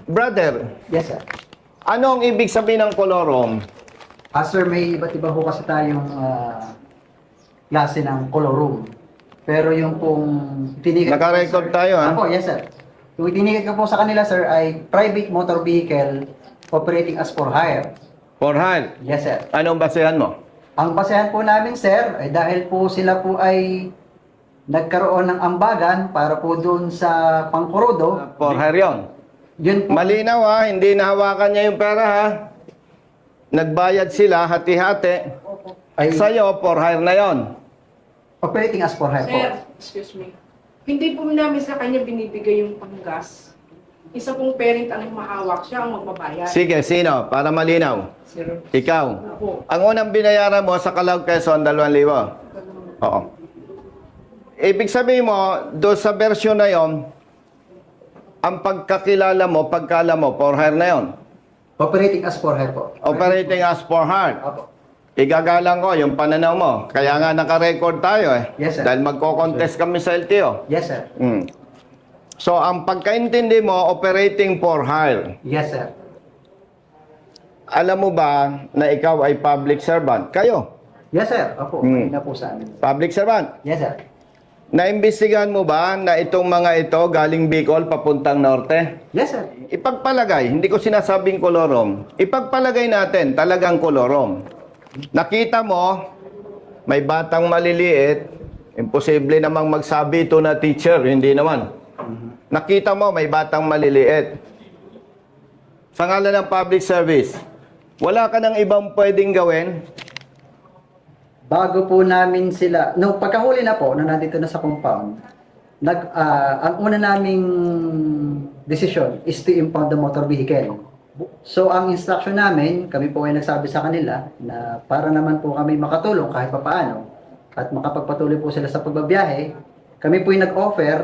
Brother, Yes, sir. ano ang ibig sabihin ng kolorom? Sir, may iba't iba po kasi tayong klase ng color room. Pero yung pong tinigat Naka-record tayo, ha? Ako, yes, sir. Yung tinigat ko po sa kanila, sir, ay private motor vehicle operating as for hire. For hire. Yes, sir. Anong basehan mo? Ang basehan po namin, sir, ay dahil po sila po ay nagkaroon ng ambagan para po doon sa Pangkurodo. For hire yun. Yun po. Malinaw, ha? Hindi nahawakan niya yung pera, ha? Nagbayad sila, hati-hati. Ay Sa'yo, for hire na yon. operating as for hire po. Sir, excuse me. Hindi po namin sa kanya binibigay yung panggas. Isa pong parent ang mahawak, siya ang magbabayad. Sige, sino? Para malinaw. Sir, Ikaw. ako. Ang unang binayaran mo sa Calao, Quezon, 2,000. Oo. Ibig sabihin mo, doon sa version na yon, ang pagkakilala mo, pagkala mo, for hire na yon. Operating as for hire po. Operating as for hire. Opo. Igagalang ko yung pananaw mo. Kaya nga naka-record tayo eh. Yes, sir. Dahil magko-contest kami sa LTO. Yes, sir. So, ang pagkaintindi mo, operating for hire. Yes, sir. Alam mo ba na ikaw ay public servant? Kayo, Yes, sir. Opo, na po sa amin. public servant. Yes, sir. Naimbestigahan mo ba na itong mga ito galing Bicol papuntang Norte? Yes, sir. Ipagpalagay, hindi ko sinasabing kolorom. Ipagpalagay natin, talagang kolorom. Nakita mo, may batang maliliit, imposible namang magsabi ito na teacher, hindi naman. Nakita mo, may batang maliliit. Sa ngalan ng public service, wala ka ng ibang pwedeng gawin? Bago po namin sila, nung pagkahuli na po, nung nandito na sa compound, ang una naming decision is to impound the motor vehicle. So, ang instruction namin, kami po ay nagsabi sa kanila na para naman po kami makatulong kahit papaano at makapagpatuloy po sila sa pagbabiyahe, kami po ay nag-offer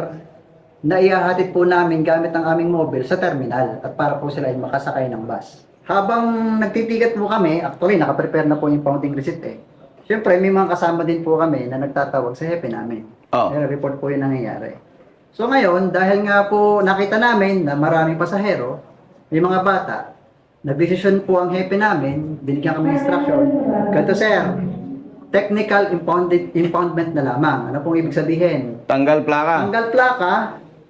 na ihahatid po namin gamit ang aming mobile sa terminal at para po sila ay makasakay ng bus. Habang nagtitigat po kami, actually nakaprepare na po yung impounding receipt eh. Siyempre, may mga kasama din po kami na nagtatawag sa hepe namin. Oh. Report po yung nangyayari. So ngayon, dahil nga po nakita namin na maraming pasahero, may mga bata, nag-decision po ang hepe namin, binigyan kami ng instruction, ganito sir, technical impoundment na lamang. Ano pong ibig sabihin? Tanggal plaka. Tanggal plaka,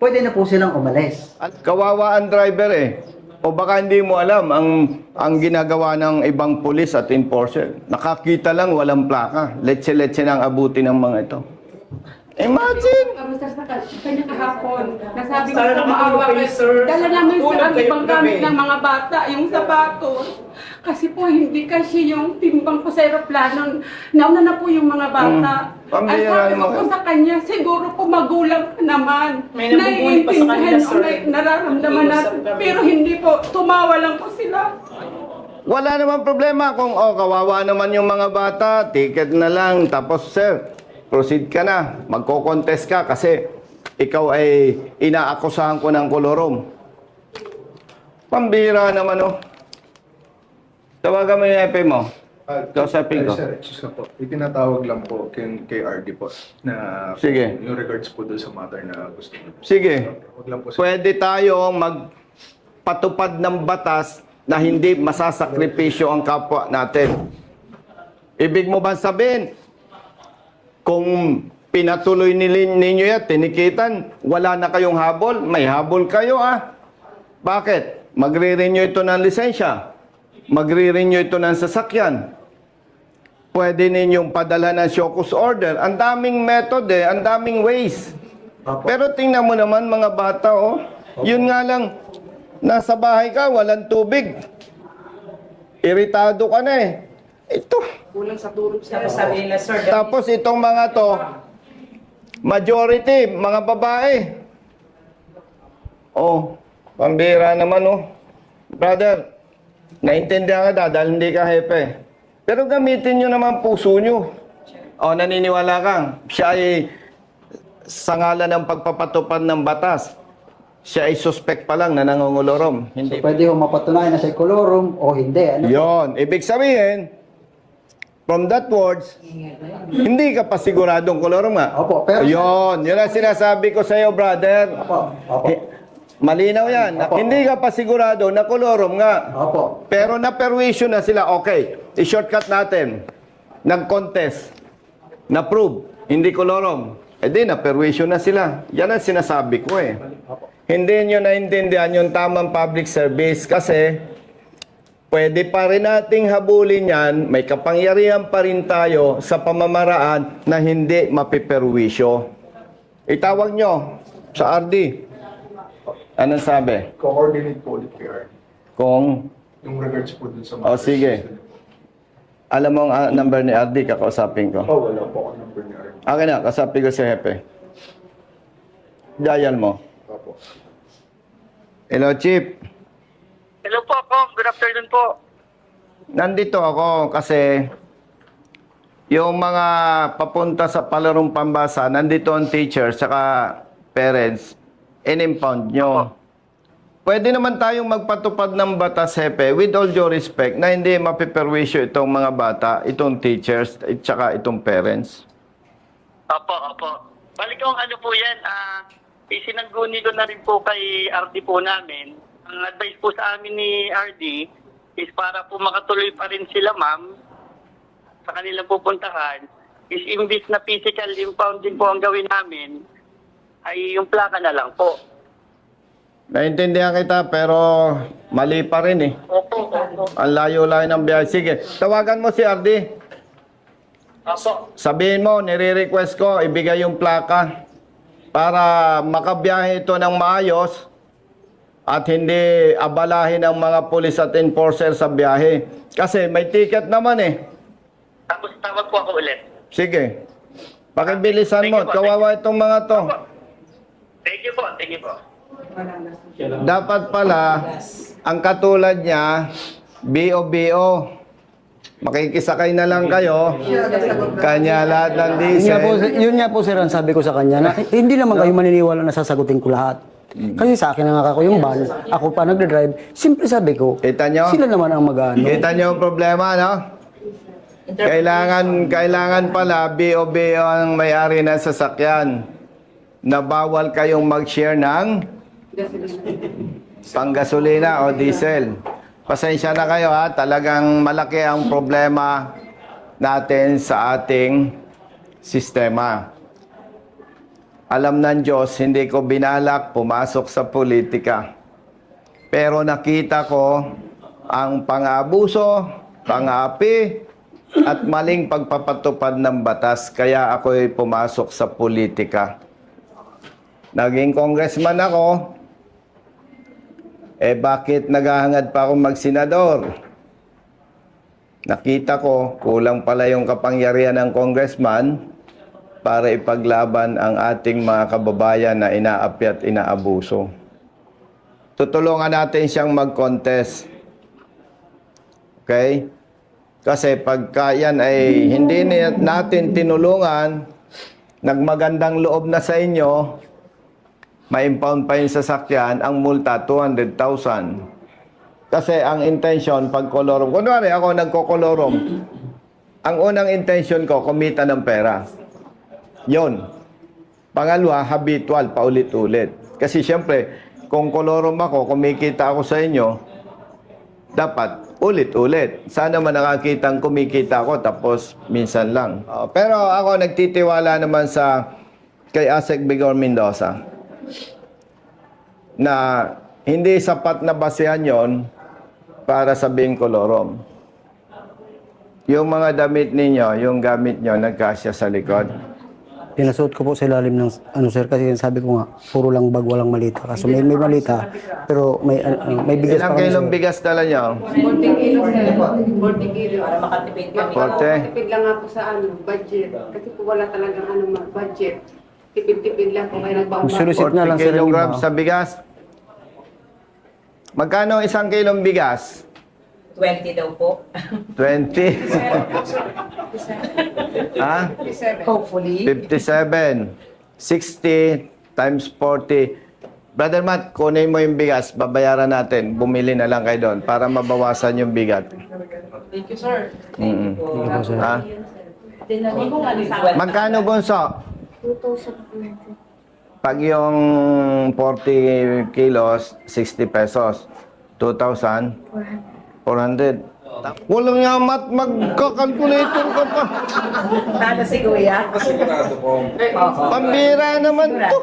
pwede na po silang umalis. At kawawa ang driver eh. O baka hindi mo alam ang ginagawa ng ibang pulis at enforcer. Nakakita lang walang plaka. Letse-letse nang abuti ng mga ito. Imagine! Kamusta sa kanya kahapon? Nasabi ko Sana na nakatulog maawa kayo, kayo. sir. Dala namin sir Tulog ang kayo ibang gamit kagabi. ng mga bata, yung sapatos. Kasi po hindi kasi yung timbang ko sa aeroplano. Nauna na po yung mga bata. Ang Pambihira sabi ko naman. po sa kanya, siguro po magulang ka naman. May nabubuhay pa sa kanila, sir. o nararamdaman natin. Iusap kami. Pero hindi po, tumawa lang po sila. Wala naman problema kung kawawa naman yung mga bata, ticket na lang. Tapos sir, proceed ka na. Magko-contest ka kasi ikaw ay inaakusahan ko ng kolorom. Pambihira naman oh. Tawagan mo yung FP mo. Kausapin ko. Sir, excuse na po. Itinatawag lang po kay RD po na Sige. yung regards po doon sa matter na gusto niyo. Sige. Wag lang po sir. Pwede tayong magpatupad ng batas na hindi masasakripisyo ang kapwa natin. Ibig mo ba sabihin, kung pinatuloy ninyo yan, tinikitan, wala na kayong habol, may habol kayo Bakit? Magre-renew ito ng lisensya. Magre-renew ito ng sasakyan. Pwede ninyong padala ng shokus order. Ang daming method ang daming ways. Opo. Pero tingnan mo naman mga bata Yun nga lang, nasa bahay ka, walang tubig. Iritado ka na Ito. Kulang sa tulog Tapos sa sabi nila, sir, Tapos itong mga to, majority, mga babae. Pambira naman Brother, naintindihan ka dahil hindi ka hepe. Pero gamitin nyo naman puso nyo. Naniniwala kang siya ay sa ngalan ng pagpapatupad ng batas. Siya ay suspect pa lang na nangungulorom. So, Hindi. pwede ho mapatunayan na siya kolorum o hindi. Ano? Yon, ibig sabihin, from that words, hindi ka pa siguradong kolorom nga. Opo, pero... Yun ang sinasabi ko sa iyo, brother. Opo, opo. Malinaw yan. Opo. Hindi ka pa sigurado na kolorom nga. Opo. Pero na-perwisyo na sila. Okay, i-shortcut natin. Nag-contest. Na-prove. Hindi kolorom. Eh di, na-perwisyo na sila. Yan ang sinasabi ko eh. Hindi nyo naintindihan yung tamang public service kasi pwede pa rin nating habulin yan, may kapangyarihan pa rin tayo sa pamamaraan na hindi mapiperwisyo. Itawag nyo sa RD. Anong sabi? Co-coordinate po ulit kay RD. Kung, Yung regards po dun sa oh sige. Alam mo ang number ni RD, kakausapin ko. Oh, wala po ako number ni RD. Akin na, kasapi ko si Hepe. Dial mo. Opo. Hello, Chief. Hello po, Kong. Good afternoon po. Nandito ako kasi yung mga papunta sa palarong pambasa, nandito ang teachers saka parents, in-impound nyo. Pwede naman tayong magpatupad ng batas, Hepe, with all due respect, na hindi mapiperwisyo itong mga bata, itong teachers, at saka itong parents. Opo, opo. Balik kong ano po yan, isinangguni ko na rin po kay RD po namin. Ang advice po sa amin ni RD is para po makatuloy pa rin sila, ma'am, sa kanilang pupuntahan, is imbis na physical impounding po ang gawin namin, ay yung plaka na lang po. Naintindihan kita, pero mali pa rin eh. Opo, opo. Ang layo-layo ng biyahe. Sige, tawagan mo si RD. Opo. Sabihin mo, nire-request ko, ibigay yung plaka para makabiyahe ito ng maayos at hindi abalahin ang mga pulis at enforcer sa biyahe. Kasi may ticket naman eh. Tapos tawag po ako ulit. Sige. Pakibilisan mo, Thank you po, kawawa itong mga to. Thank you po, thank you po. Dapat pala, ang katulad niya, BO-BO. Makikisakay na lang kayo. Kanya lahat ng diesel. Yun nga po sir, ang sabi ko sa kanya, na hindi naman kayo maniniwala na sasagutin ko lahat. Kasi sa akin na nga ako yung van, ako pa nagdadrive, simple sabi ko, Kita nyo? sila naman ang mag-ano. Kita nyo ang problema, no? Kailangan pala BO-BO ang may-ari ng sasakyan na bawal kayong mag-share ng panggasolina o diesel. Pasensya na kayo ha, talagang malaki ang problema natin sa ating sistema. Alam ng Diyos, hindi ko binalak pumasok sa politika. Pero nakita ko ang pang-abuso, pang-api, at maling pagpapatupad ng batas. Kaya ako'y pumasok sa politika. Naging congressman ako. Bakit naghahangad pa akong magsenador? Nakita ko, kulang pala yung kapangyarihan ng congressman para ipaglaban ang ating mga kababayan na inaapi at inaabuso. Tutulungan natin siyang mag-contest. Okay? Kasi pagka yan ay hindi natin tinulungan, nagmagandang loob na sa inyo, ma-impound pa yung sasakyan, ang multa 200,000. Kasi ang intention, pag kolorom, kunwari ako nagkokolorom, ang unang intention ko, kumita ng pera. Yon. Pangalawa, habitual, paulit-ulit. Kasi syempre, kung kolorom ako, kumikita ako sa inyo, dapat ulit-ulit. Sana man nakakitang kumikita ako, tapos minsan lang. Pero ako nagtitiwala naman sa kay Asek Bigor Mendoza na hindi sapat na basehan yon para sabing kolorom. Yung mga damit ninyo, yung gamit nyo, nagkasya sa likod. Pinasuot ko po sa ilalim ng sir, kasi sabi ko nga, puro lang bag, walang malita. Kaso may malita, pero may bigas Ilang pa kami, kilong sir. bigas dala nyo? 40 kilos, sir. 40 kilos. Para makatipid kami. 40? Tipid lang ako sa budget. Kasi po wala talagang budget. Tipid-tipid lang po kayo nagbawal. Magsulisit na 40 lang sir yung kilograms iba. sa bigas. Magkano isang kilong bigas? 20 daw po. 20? Ha? Hopefully. 57. 60 times 40. Brother Matt, kunin mo yung bigas. Babayaran natin. Bumili na lang kayo doon para mabawasan yung bigat. Thank you, sir. Mm-mm. sir. Ha? Tinanong ko nga ni Sarah. Magkano, Bonso? 2,020. Pag yung 40 kilos, 60 pesos. 2,400. Walang yamat, magkakalkulator ka pa. Talo si Kuya. Pambira naman to.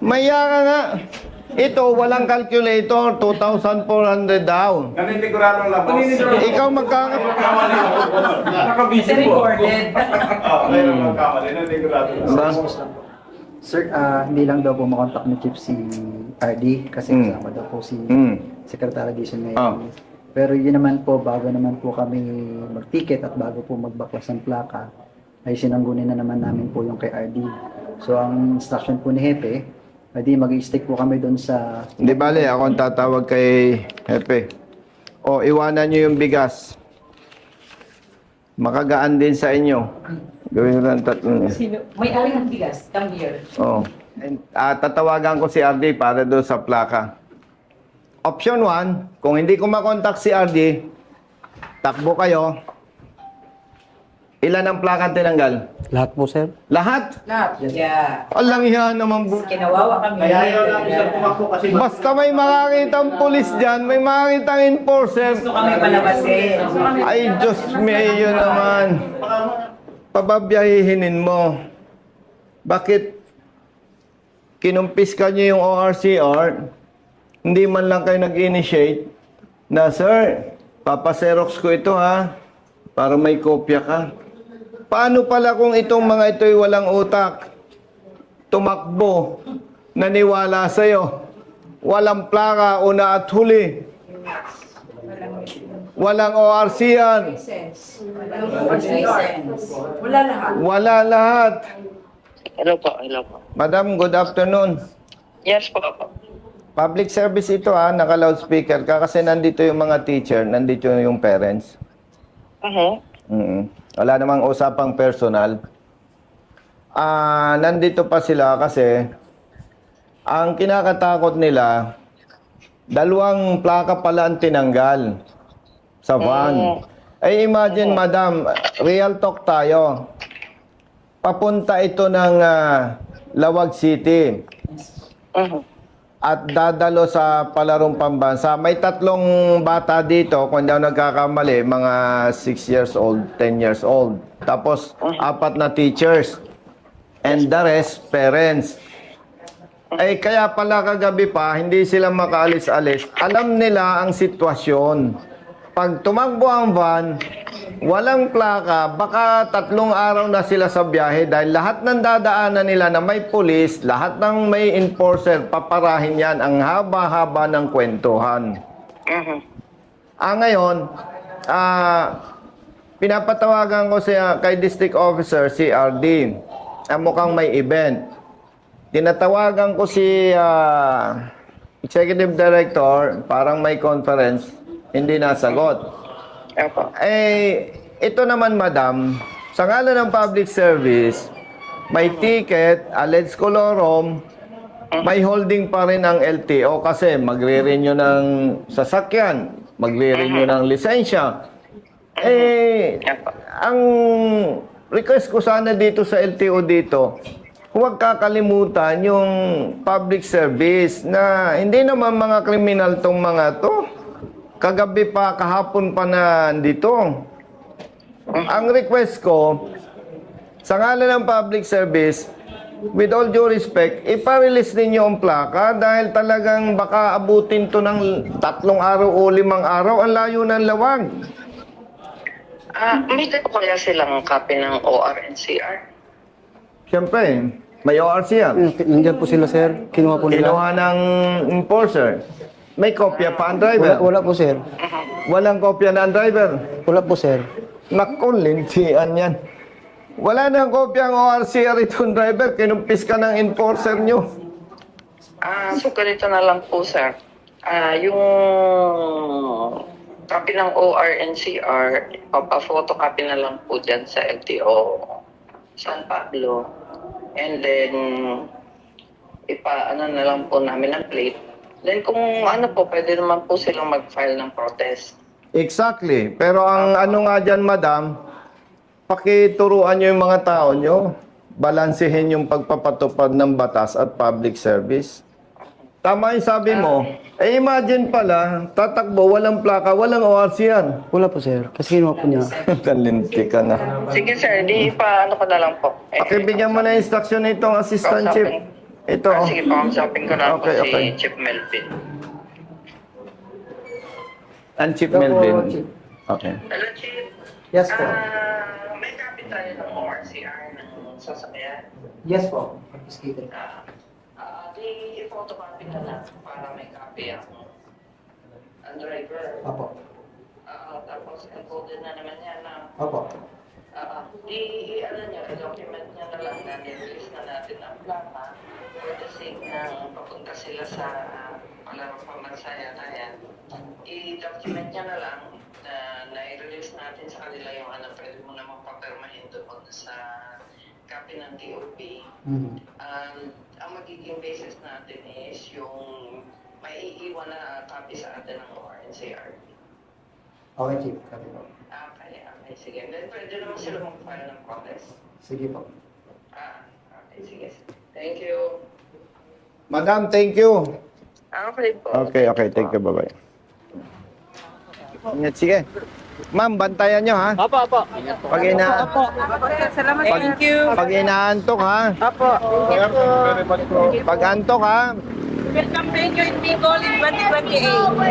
Maya ka nga. Ito, walang calculator, 2,400 daw. Naninigurado lang po. Ikaw Kasi recorded. Ba? Sir, hindi lang daw po makontak ni Chief si RD kasi kasama daw po si Secretary Dizon ngayon. Ah. Pero yun naman po, bago naman po kami mag-ticket at bago po magbaklas ng plaka, ay sinanggunin na naman namin po yung kay RD. So ang instruction po ni Hepe, RD mag-i-stick po kami doon sa... Hindi bale, ako ang tatawag kay Hepe. O, iwanan nyo yung bigas. Makagaan din sa inyo. Gawin nyo lang tatlong. May ari ng bigas. Come here. Oh. Tatawagan ko si RD para doon sa plaka. Option 1, kung hindi ko makontak si RD, takbo kayo. Ilan ang plaka tinanggal? Lahat po, sir. Lahat? Lahat. Yeah. Alang yan naman. Kinawawa kami. Basta may makakitang pulis dyan, may makakitang enforcer. Gusto kami palabasin. Ay, Diyos mayo naman. Pababiyahihinin mo. Bakit kinumpis ka niyo yung ORCR? Hindi man lang kayo nag-initiate na, sir, papaserox ko ito ha, para may kopya ka. Paano pala kung itong mga ito'y walang utak? Tumakbo, naniwala sa'yo, walang plaka, una at huli. Walang ORC yan. Wala lahat. Wala lahat. Hello po, hello po. Madam, good afternoon. Yes po. Public service ito ha, naka-loudspeaker ka kasi nandito yung mga teacher, nandito yung parents. Wala namang usapang personal. Nandito pa sila kasi ang kinakatakot nila, 2 plaka pala ang tinanggal sa van. Ay imagine madam, real talk tayo. Papunta ito ng Lawag City. At dadalo sa palarong pambansa. May 3 bata dito, kung hindi ako nagkakamali, mga 6 years old, 10 years old. Tapos, 4 na teachers. And the rest, parents. Ay, kaya pala kagabi pa, hindi sila makaalis-alis. Alam nila ang sitwasyon. Pag tumakbo ang van, walang plaka, baka 3 araw na sila sa biyahe dahil lahat ng dadaanan nila na may pulis, lahat ng may enforcer, paparahin yan. Ang haba-haba ng kwentuhan. Ngayon, pinapatawagan ko siya kay District Officer, si RD. Mukhang may event. Tinatawagan ko si Executive Director, parang may conference, hindi nasagot. Ito naman madam, sa ngalan ng public service, may ticket, alleged colorum, may holding pa rin ang LTO kasi magre-renew ng sasakyan, magre-renew ng lisensya. Ang request ko sana dito sa LTO dito, huwag kakalimutan yung public service na hindi naman mga kriminal tong mga to. Kagabi pa, kahapon pa na dito. Ang request ko, sa ngalan ng public service, with all due respect, ipa-release ninyo ang plaka dahil talagang baka abutin to ng 3 araw o 5 araw. Ang layo ng Lawag. May dito kaya silang copy ng ORNCR? Siyempre, may ORC yan. Nandiyan po sila, sir. Kinuha po nila. Kinuha ng enforcer. May kopya pa ang driver. Wala po, sir. Walang kopya na ang driver. Wala po, sir. Naku, lintian yan. Wala nang kopya ang ORCR itong driver. Kinumpis ka ng enforcer nyo. So ganito na lang po, sir. Yung copy ng ORNCR, papa-photocopy na lang po dyan sa LTO San Pablo. And then, ipa-ano na lang po namin ang plate. Then kung ano po, pwede naman po silang mag-file ng protest. Exactly. Pero ang ano nga dyan, madam, pakituruan nyo yung mga tao nyo. balansehin yung pagpapatupad ng batas at public service. Tama yung sabi mo. Eh imagine pala, tatakbo, walang plaka, walang ORC yan. Wala po, sir. Kasi kinuha po niya. Talinti ka na. Sige sir, di pa ano ko na lang po. Pakibigyan mo na instruction nitong assistant chief. Ito. Ah, sige po, kausapin ko na Okay, po okay. si Chief Melvin. Ang Chief Opo, Melvin. Chief. Okay. Hello Chief. Yes po. May copy tayo ng ORCR ng sasakyan. Yes po. Confiscated. Di i-photocopy na lang para may copy ang driver. Opo. Tapos encoded na naman yan na Opo. i-document niya na lang na nirelease na natin ang plaka for the sake na papunta sila sa palaro pamansaya na yan. I-document niya na lang na i-release natin sa kanila yung pwede mo naman papirmahin doon sa copy ng TOP. Ang magiging basis natin is yung may iiwan na copy sa atin ng ORNCR. Okay, Chief. Copy po. Okay, sige. Then pwede naman sila mag-file ng protest. Sige po. Okay, sige. Thank you. Madam, thank you. Okay po. Okay, thank you. Bye-bye. Ingat, sige. Ma'am, bantayan nyo ha. Apo. Pag ina... Salamat. Thank you. Pag inaantok ha. Apo. Pag antok ha. Welcome to you in Bicol in 2028.